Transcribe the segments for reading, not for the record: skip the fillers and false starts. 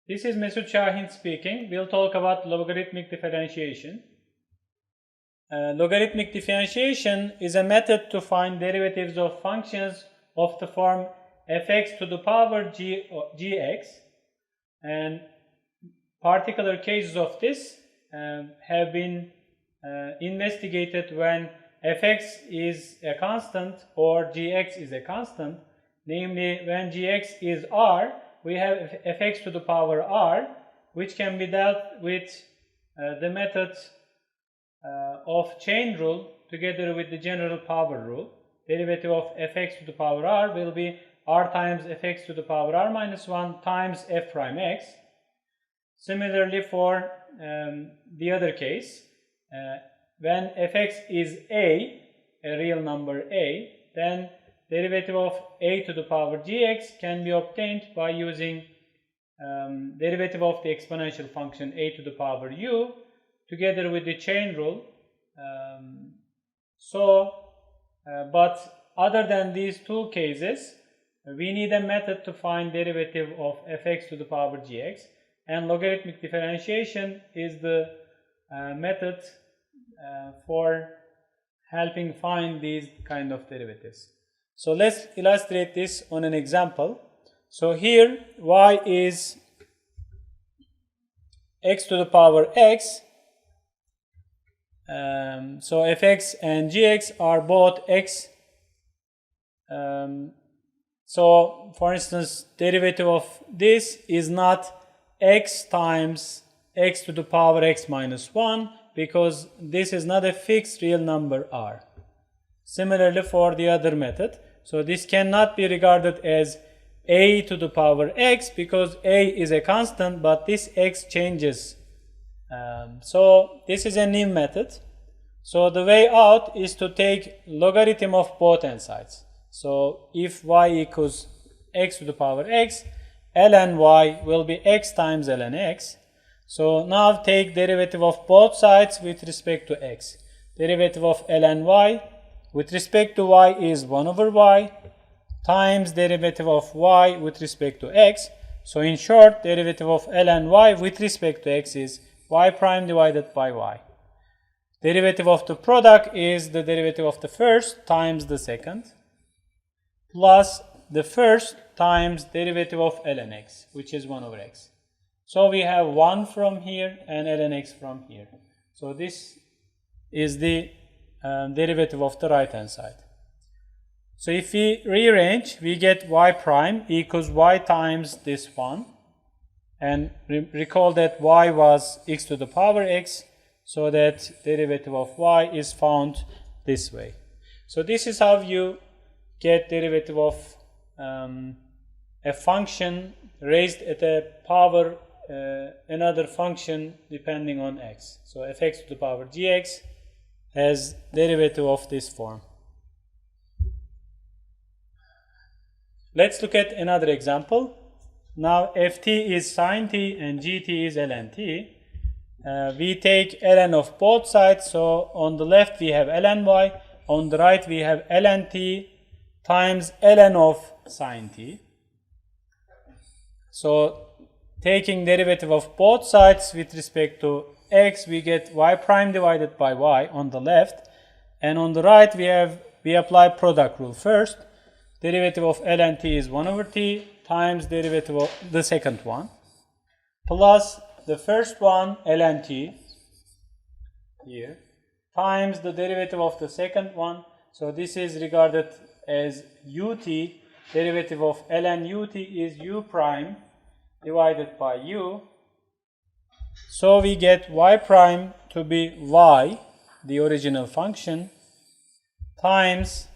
This is Mesut Şahin speaking. We'll talk about logarithmic differentiation. Logarithmic differentiation is a method to find derivatives of functions of the form fx to the power gx, and particular cases of this have been investigated when fx is a constant or gx is a constant. Namely, when gx is r, we have fx to the power r, which can be dealt with the method of chain rule together with the general power rule. Derivative of fx to the power r will be r times fx to the power r minus 1 times f prime x. Similarly, for the other case, when fx is a real number a, then derivative of a to the power gx can be obtained by using derivative of the exponential function a to the power u together with the chain rule. But other than these two cases, we need a method to find derivative of fx to the power gx, and logarithmic differentiation is the method for helping find these kind of derivatives. So let's illustrate this on an example. So here y is x to the power x. So fx and gx are both x. So for instance, derivative of this is not x times x to the power x minus 1, because this is not a fixed real number r. Similarly for the other method, so this cannot be regarded as a to the power x because a is a constant, but this x changes. So this is a new method. So the way out is to take logarithm of both end sides. So if y equals x to the power x, ln y will be x times ln x. So now take derivative of both sides with respect to x. Derivative of ln y with respect to y is 1 over y times derivative of y with respect to x. So in short, derivative of ln y with respect to x is y prime divided by y. Derivative of the product is the derivative of the first times the second plus the first times derivative of ln x, which is 1 over x. So we have 1 from here and ln x from here. So this is the derivative of the right hand side. So if we rearrange, we get y prime equals y times this one, and recall that y was x to the power x, so that derivative of y is found this way. So this is how you get derivative of a function raised at a power another function depending on x. So fx to the power gx has derivative of this form. Let's look at another example. Now ft is sine t and gt is ln t. We take ln of both sides, so on the left we have ln y, on the right we have ln t times ln of sine t. So taking derivative of both sides with respect to x, we get y prime divided by y on the left, and on the right we apply product rule first. Derivative of ln t is 1 over t times derivative of the second one plus the first one ln t here times the derivative of the second one. So this is regarded as ut. Derivative of ln ut is u prime divided by u. So we get y prime to be y, the original function, times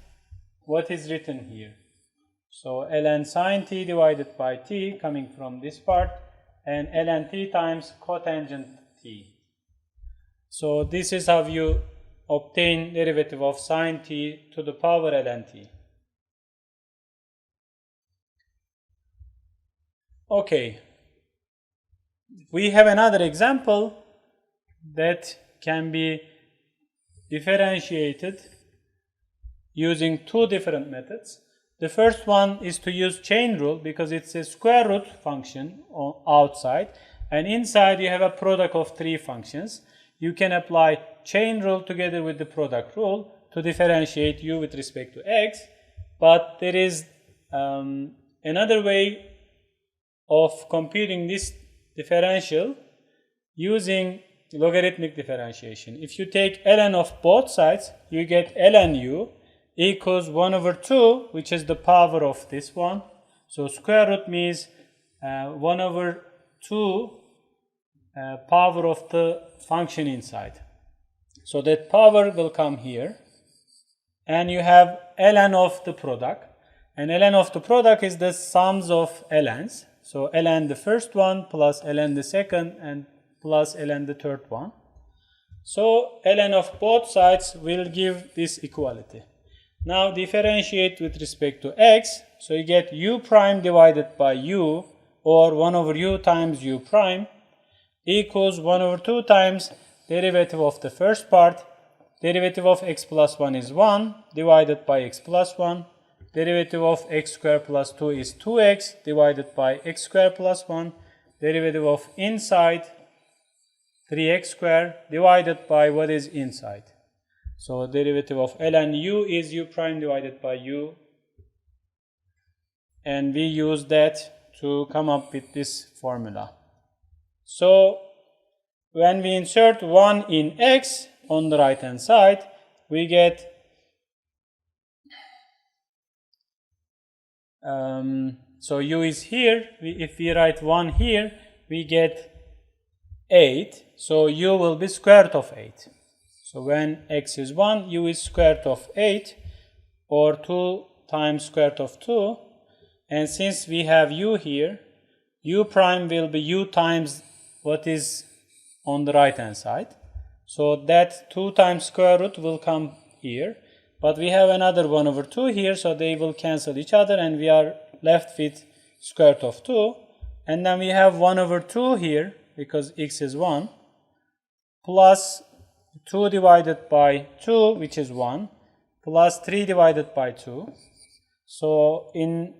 what is written here. So ln sine t divided by t coming from this part, and ln t times cotangent t. So this is how you obtain derivative of sine t to the power ln t. Okay, we have another example that can be differentiated using two different methods. The first one is to use chain rule because it's a square root function outside, and inside you have a product of three functions. You can apply chain rule together with the product rule to differentiate u with respect to x, but there is another way of computing this differential using logarithmic differentiation. If you take ln of both sides, you get ln u equals 1 over 2, which is the power of this one. So square root means 1 over 2 power of the function inside. So that power will come here. And you have ln of the product. And ln of the product is the sums of ln's. So ln the first one plus ln the second and plus ln the third one. So ln of both sides will give this equality. Now differentiate with respect to x. So you get u prime divided by u, or 1 over u times u prime, equals 1 over 2 times derivative of the first part. Derivative of x plus 1 is 1 divided by x plus 1. Derivative of x squared plus 2 is 2x divided by x squared plus 1. Derivative of inside 3x squared divided by what is inside. So derivative of ln u is u prime divided by u. And we use that to come up with this formula. So when we insert 1 in x on the right hand side, we get so u is here. If we write 1 here, we get 8. So u will be square root of 8. So when x is 1, u is square root of 8, or 2 times square root of 2. And since we have u here, u prime will be u times what is on the right hand side. So that 2 times square root will come here. But we have another 1 over 2 here, so they will cancel each other, and we are left with square root of 2. And then we have 1 over 2 here, because x is 1, plus 2 divided by 2, which is 1, plus 3 divided by 2. So in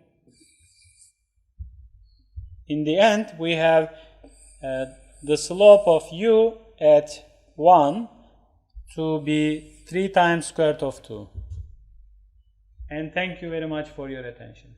the end, we have the slope of u at 1 to be 3 times square root of 2. And thank you very much for your attention.